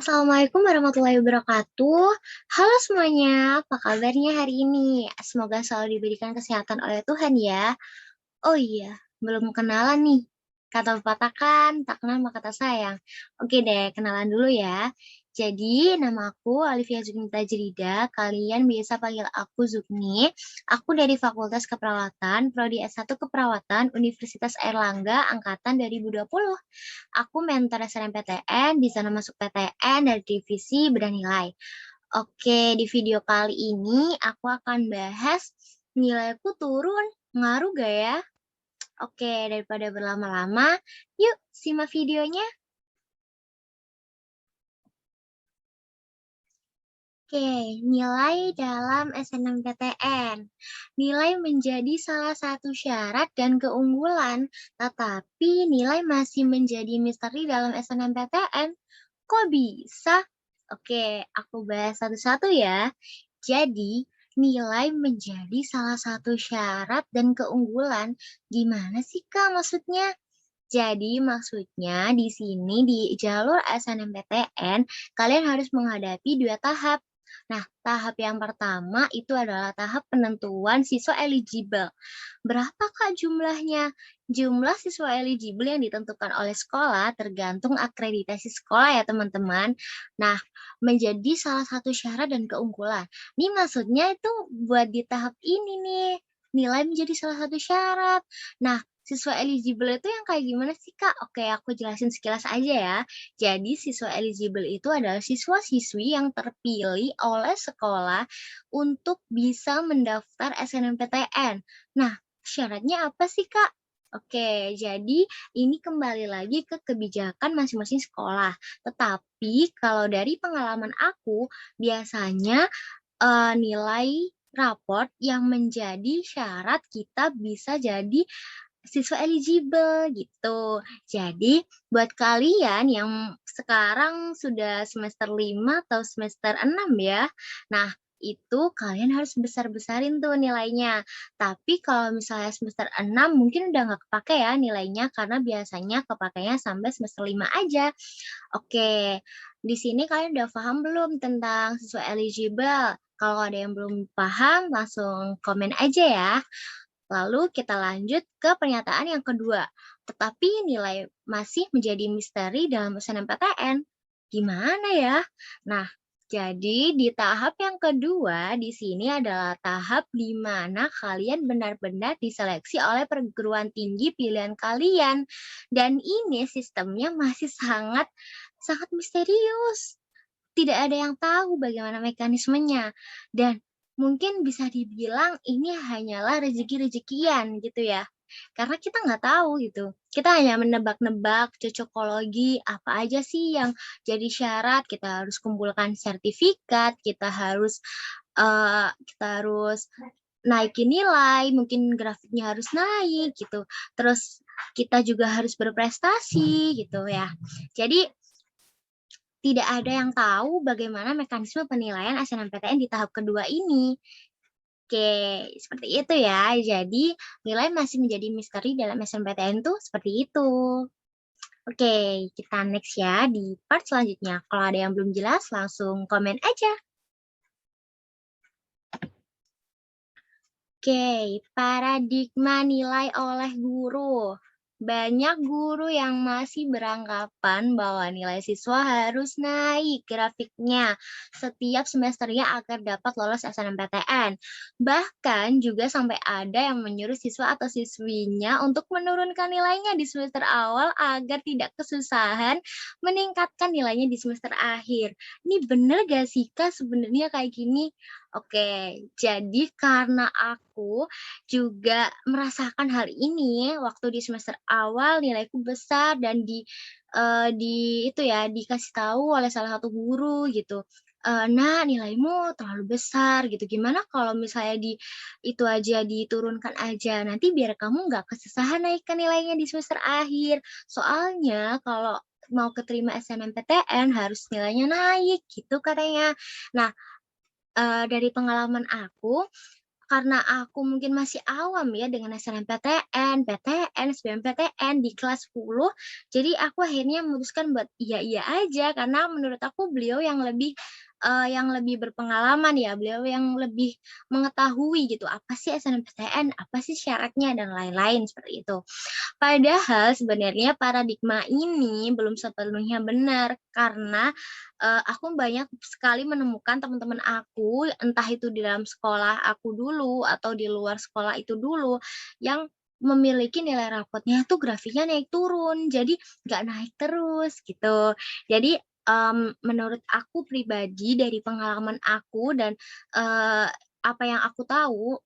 Assalamualaikum warahmatullahi wabarakatuh. Halo semuanya, apa kabarnya hari ini? Semoga selalu diberikan kesehatan oleh Tuhan ya. Oh iya, belum kenalan nih. Kata pepatah kan, tak kenal maka tak sayang. Oke deh, kenalan dulu ya. Jadi, nama aku Alifia Zubnita Jerida. Kalian biasa panggil aku Zubni. Aku dari Fakultas Keperawatan, Prodi S1 Keperawatan, Universitas Airlangga, Angkatan 2020. Aku mentor SNMPTN, di sana masuk PTN dari divisi bedah nilai. Oke, di video kali ini aku akan bahas nilaiku turun, ngaruh gak ya? Oke, daripada berlama-lama, yuk simak videonya. Oke, nilai dalam SNMPTN. Nilai menjadi salah satu syarat dan keunggulan, tetapi nilai masih menjadi misteri dalam SNMPTN. Kok bisa? Oke, aku bahas satu-satu ya. Jadi, nilai menjadi salah satu syarat dan keunggulan. Gimana sih, Kak, maksudnya? Jadi maksudnya di sini di jalur SNMPTN, kalian harus menghadapi 2 tahap. Nah, tahap yang pertama itu adalah tahap penentuan siswa eligible. Berapa Kak jumlahnya? Jumlah siswa eligible yang ditentukan oleh sekolah tergantung akreditasi sekolah ya teman-teman. Nah, menjadi salah satu syarat dan keunggulan. Ini maksudnya itu buat di tahap ini nih, nilai menjadi salah satu syarat. Nah, siswa eligible itu yang kayak gimana sih, Kak? Oke, aku jelasin sekilas aja ya. Jadi, siswa eligible itu adalah siswa-siswi yang terpilih oleh sekolah untuk bisa mendaftar SNMPTN. Nah, syaratnya apa sih, Kak? Oke, jadi ini kembali lagi ke kebijakan masing-masing sekolah. Tetapi kalau dari pengalaman aku, biasanya nilai raport yang menjadi syarat kita bisa jadi siswa eligible gitu. Jadi buat kalian yang sekarang sudah semester 5 atau semester 6 ya, nah itu kalian harus besar-besarin tuh nilainya. Tapi kalau misalnya semester 6 mungkin udah nggak kepake ya nilainya karena biasanya kepakainya sampai semester 5 aja. Oke, di sini kalian udah paham belum tentang siswa eligible? Kalau ada yang belum paham langsung komen aja ya. Lalu kita lanjut ke pernyataan yang kedua. Tetapi nilai masih menjadi misteri dalam SNMPTN. Gimana ya? Nah, jadi di tahap yang kedua di sini adalah tahap di mana kalian benar-benar diseleksi oleh perguruan tinggi pilihan kalian. Dan ini sistemnya masih sangat sangat misterius. Tidak ada yang tahu bagaimana mekanismenya. Dan mungkin bisa dibilang ini hanyalah rezeki-rezekian gitu ya. Karena kita nggak tahu gitu. Kita hanya menebak-nebak cocokologi apa aja sih yang jadi syarat. Kita harus kumpulkan sertifikat, kita harus naikin nilai, mungkin grafiknya harus naik gitu. Terus kita juga harus berprestasi gitu ya. Jadi tidak ada yang tahu bagaimana mekanisme penilaian SNMPTN di tahap kedua ini. Oke, seperti itu ya. Jadi, nilai masih menjadi misteri dalam SNMPTN tuh seperti itu. Oke, kita next ya di part selanjutnya. Kalau ada yang belum jelas, langsung komen aja. Oke, paradigma nilai oleh guru. Banyak guru yang masih beranggapan bahwa nilai siswa harus naik grafiknya setiap semesternya agar dapat lolos SNMPTN. Bahkan juga sampai ada yang menyuruh siswa atau siswinya untuk menurunkan nilainya di semester awal agar tidak kesusahan meningkatkan nilainya di semester akhir. Ini bener gak sih Kak sebenarnya kayak gini? Oke, jadi karena aku juga merasakan hal ini waktu di semester awal nilaiku besar dan di itu ya, dikasih tahu oleh salah satu guru gitu, "Nak, nilaimu terlalu besar gitu, gimana kalau misalnya itu aja diturunkan aja, nanti biar kamu nggak kesusahan naikkan nilainya di semester akhir. Soalnya kalau mau keterima SNMPTN harus nilainya naik," gitu katanya. Nah, dari pengalaman aku, karena aku mungkin masih awam ya dengan SNMPTN, PTN, SBMPTN di kelas 10, jadi aku akhirnya memutuskan buat iya-iya aja karena menurut aku beliau yang lebih berpengalaman ya, beliau yang lebih mengetahui gitu, apa sih SNMPTN, apa sih syaratnya dan lain-lain seperti itu. Padahal sebenarnya paradigma ini belum sepenuhnya benar karena, aku banyak sekali menemukan teman-teman aku, entah itu di dalam sekolah aku dulu atau di luar sekolah itu dulu, yang memiliki nilai rapotnya tuh grafiknya naik turun, jadi nggak naik terus gitu. Jadi, menurut aku pribadi dari pengalaman aku dan, eee, apa yang aku tahu,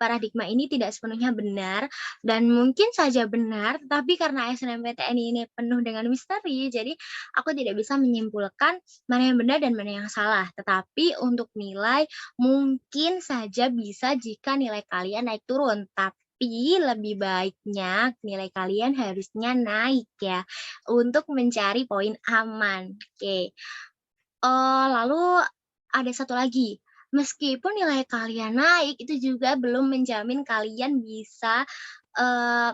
paradigma ini tidak sepenuhnya benar dan mungkin saja benar, tapi karena SNMPTN ini penuh dengan misteri, jadi aku tidak bisa menyimpulkan mana yang benar dan mana yang salah. Tetapi untuk nilai, mungkin saja bisa jika nilai kalian naik turun, tapi lebih baiknya nilai kalian harusnya naik ya, untuk mencari poin aman. Oke. Lalu ada satu lagi, meskipun nilai kalian naik, itu juga belum menjamin kalian bisa,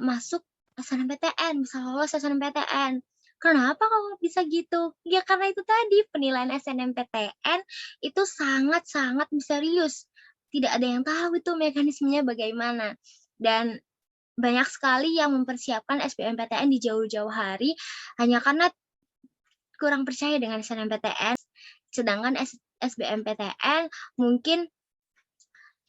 masuk SNMPTN, bisa lolos SNMPTN. Kenapa kok bisa gitu? Ya karena itu tadi, penilaian SNMPTN itu sangat-sangat misterius. Tidak ada yang tahu itu mekanismenya bagaimana. Dan banyak sekali yang mempersiapkan SBMPTN di jauh-jauh hari, hanya karena kurang percaya dengan SNMPTN. Sedangkan SBMPTN mungkin,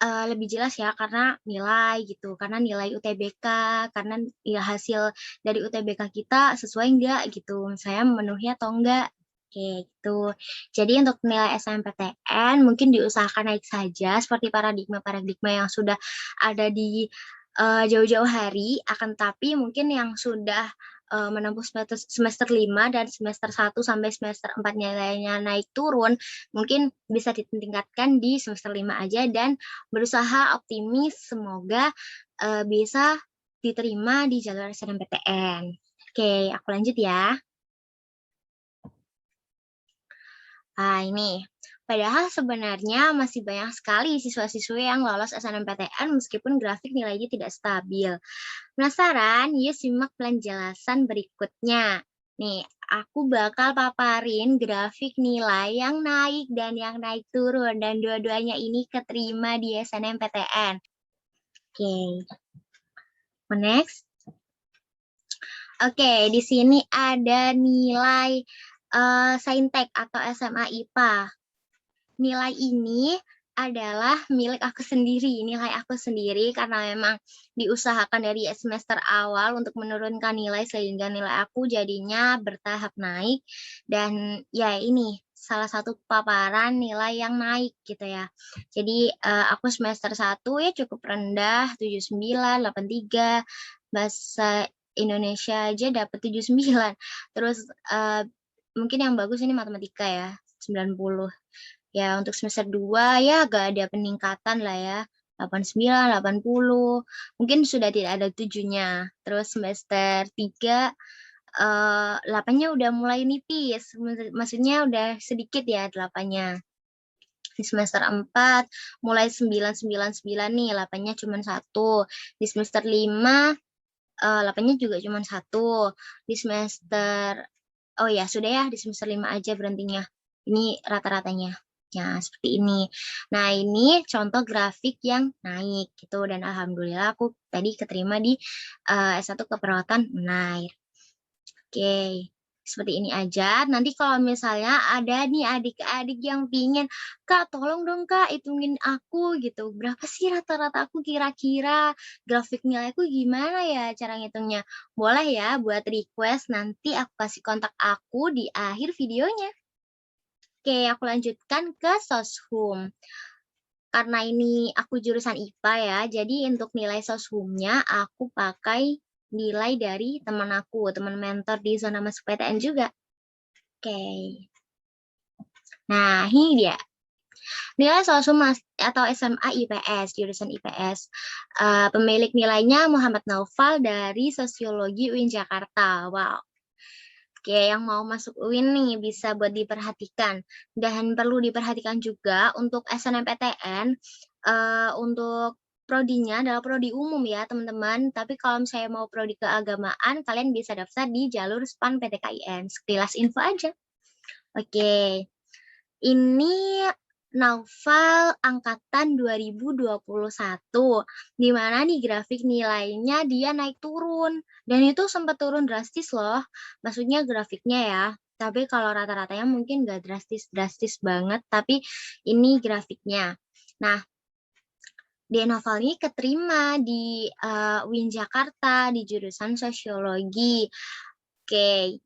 lebih jelas ya karena nilai gitu, karena nilai UTBK, karena ya hasil dari UTBK kita sesuai enggak gitu, misalnya memenuhi atau enggak, kayak gitu. Jadi untuk nilai SNMPTN mungkin diusahakan naik saja seperti paradigma-paradigma yang sudah ada di, jauh-jauh hari, akan tapi mungkin yang sudah, menempuh semester 5 dan semester 1 sampai semester 4 nilainya naik turun, mungkin bisa ditingkatkan di semester 5 aja dan berusaha optimis semoga, bisa diterima di jalur SNMPTN. Oke, aku lanjut ya. Nah ini, padahal sebenarnya masih banyak sekali siswa-siswi yang lolos SNMPTN meskipun grafik nilainya tidak stabil. Penasaran? Yuk simak penjelasan berikutnya. Nih, aku bakal paparin grafik nilai yang naik dan yang naik turun dan dua-duanya ini keterima di SNMPTN. Oke, next. Oke, di sini ada nilai, Saintek atau SMA IPA. Nilai ini adalah milik aku sendiri, nilai aku sendiri karena memang diusahakan dari semester awal untuk menurunkan nilai sehingga nilai aku jadinya bertahap naik dan ya ini salah satu paparan nilai yang naik gitu ya. Jadi, aku semester 1 ya cukup rendah 79, 83, bahasa Indonesia aja dapat 79. Terus, mungkin yang bagus ini matematika ya, 90. Ya untuk semester 2 ya agak ada peningkatan lah ya, 89, 80, mungkin sudah tidak ada 7-nya. Terus semester 3, 8-nya udah mulai nipis, maksudnya udah sedikit ya 8-nya. Di semester 4 mulai 9, 9, 9 nih, 8-nya cuman 1. Di semester 5, 8-nya juga cuman 1. Di semester oh ya sudah ya di semester 5 aja berhentinya. Ini rata-ratanya. Ya, seperti ini. Nah, ini contoh grafik yang naik gitu dan alhamdulillah aku tadi keterima di, S1 Keperawatan Unair. Oke, seperti ini aja. Nanti kalau misalnya ada nih adik-adik yang pingin, "Kak, tolong dong Kak, hitungin aku," gitu, "berapa sih rata-rata aku kira-kira? Grafik nilaiku gimana ya cara ngitungnya?" Boleh ya buat request, nanti aku kasih kontak aku di akhir videonya. Oke, aku lanjutkan ke Soshum. Karena ini aku jurusan IPA ya, jadi untuk nilai Soshumnya aku pakai nilai dari teman aku, teman mentor di zona masuk PTN juga. Oke. Nah, ini dia. Nilai Soshum atau SMA IPS, jurusan IPS. Pemilik nilainya Muhammad Naufal dari Sosiologi UIN Jakarta. Wow. Oke, yang mau masuk UIN nih bisa buat diperhatikan. Dan perlu diperhatikan juga untuk SNMPTN, untuk prodinya adalah prodi umum ya teman-teman, tapi kalau misalnya mau prodi keagamaan, kalian bisa daftar di jalur SPAN PTKIN, sekilas info aja. Oke, ini Naufal angkatan 2021, di mana nih grafik nilainya dia naik turun, dan itu sempat turun drastis loh, maksudnya grafiknya ya. Tapi kalau rata-ratanya mungkin nggak drastis-drastis banget, tapi ini grafiknya. Nah, Dia Noval ini keterima di, UIN Jakarta di jurusan Sosiologi. Oke,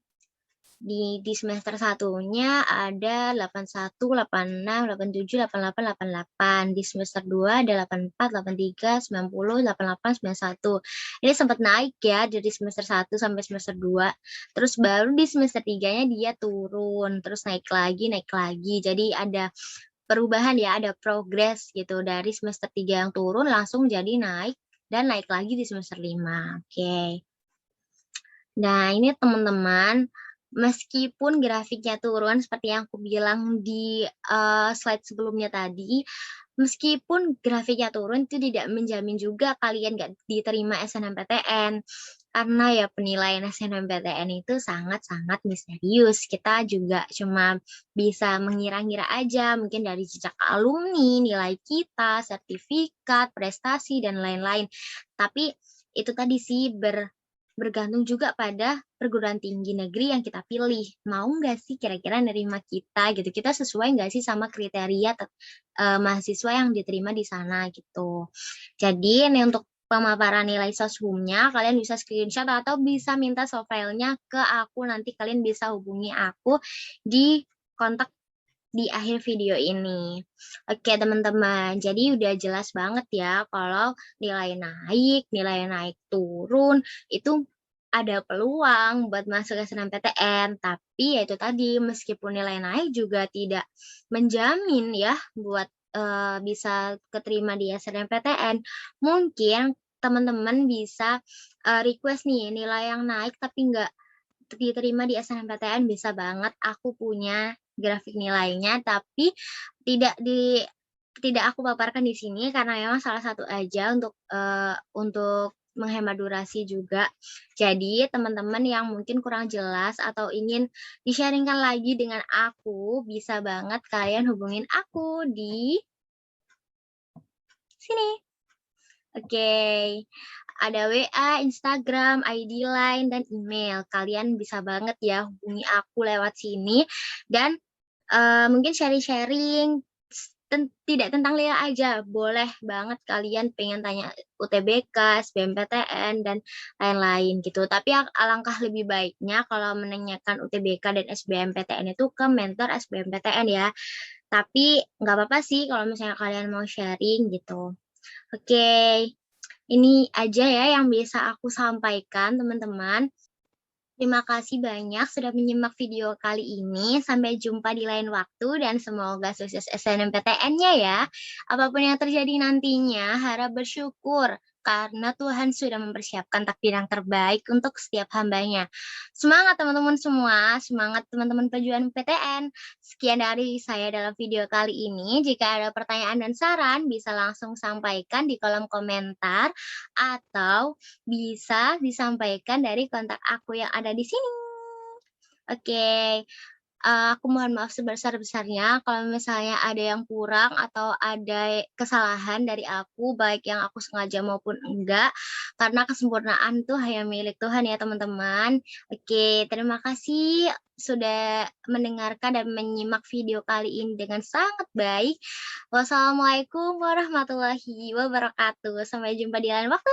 di semester satunya ada 81, 86, 87, 88, 88. Di semester 2 ada 84, 83, 90, 88, 91. Ini sempat naik ya dari semester 1 sampai semester 2. Terus baru di semester 3-nya dia turun, terus naik lagi naik lagi. Jadi ada perubahan ya, ada progres gitu dari semester 3 yang turun langsung jadi naik dan naik lagi di semester 5. Oke. Nah, ini teman-teman, meskipun grafiknya turun seperti yang aku bilang di, slide sebelumnya tadi, meskipun grafiknya turun itu tidak menjamin juga kalian nggak diterima SNMPTN. Karena ya penilaian SNMPTN itu sangat-sangat misterius. Kita juga cuma bisa mengira-ngira aja, mungkin dari jejak alumni, nilai kita, sertifikat, prestasi, dan lain-lain. Tapi itu tadi sih bergantung juga pada perguruan tinggi negeri yang kita pilih. Mau nggak sih kira-kira nerima kita gitu, kita sesuai nggak sih sama kriteria mahasiswa yang diterima di sana gitu. Jadi ini untuk pemaparan nilai soshumnya kalian bisa screenshot atau bisa minta soft file-nya ke aku, nanti kalian bisa hubungi aku di kontak di akhir video ini. Oke teman-teman, jadi udah jelas banget ya kalau nilai naik turun, itu ada peluang buat masuk SNMPTN. Tapi ya itu tadi, meskipun nilai naik juga tidak menjamin ya buat, bisa keterima di SNMPTN. Mungkin teman-teman bisa, request nih nilai yang naik tapi nggak diterima di SNMPTN bisa banget, aku punya grafik nilainya, tapi tidak di tidak aku paparkan di sini karena memang salah satu aja untuk menghemat durasi juga. Jadi teman-teman yang mungkin kurang jelas atau ingin di-sharing-kan lagi dengan aku, bisa banget kalian hubungin aku di sini. Oke, ada WA, Instagram, ID Line, dan email. Kalian bisa banget ya hubungi aku lewat sini dan, mungkin sharing-sharing tidak tentang nilai aja, boleh banget kalian pengen tanya UTBK, SBMPTN, dan lain-lain gitu. Tapi alangkah lebih baiknya kalau menanyakan UTBK dan SBMPTN itu ke mentor SBMPTN ya. Tapi nggak apa-apa sih kalau misalnya kalian mau sharing gitu. Oke, ini aja ya yang bisa aku sampaikan teman-teman. Terima kasih banyak sudah menyimak video kali ini. Sampai jumpa di lain waktu dan semoga sukses SNMPTN-nya ya. Apapun yang terjadi nantinya, harap bersyukur karena Tuhan sudah mempersiapkan takdir yang terbaik untuk setiap hambanya. Semangat teman-teman semua, semangat teman-teman pejuang PTN. Sekian dari saya dalam video kali ini. Jika ada pertanyaan dan saran, bisa langsung sampaikan di kolom komentar atau bisa disampaikan dari kontak aku yang ada di sini. Oke, aku mohon maaf sebesar-besarnya kalau misalnya ada yang kurang atau ada kesalahan dari aku, baik yang aku sengaja maupun enggak, karena kesempurnaan tuh hanya milik Tuhan ya teman-teman. Oke, terima kasih sudah mendengarkan dan menyimak video kali ini dengan sangat baik. Wassalamualaikum warahmatullahi wabarakatuh. Sampai jumpa di lain waktu.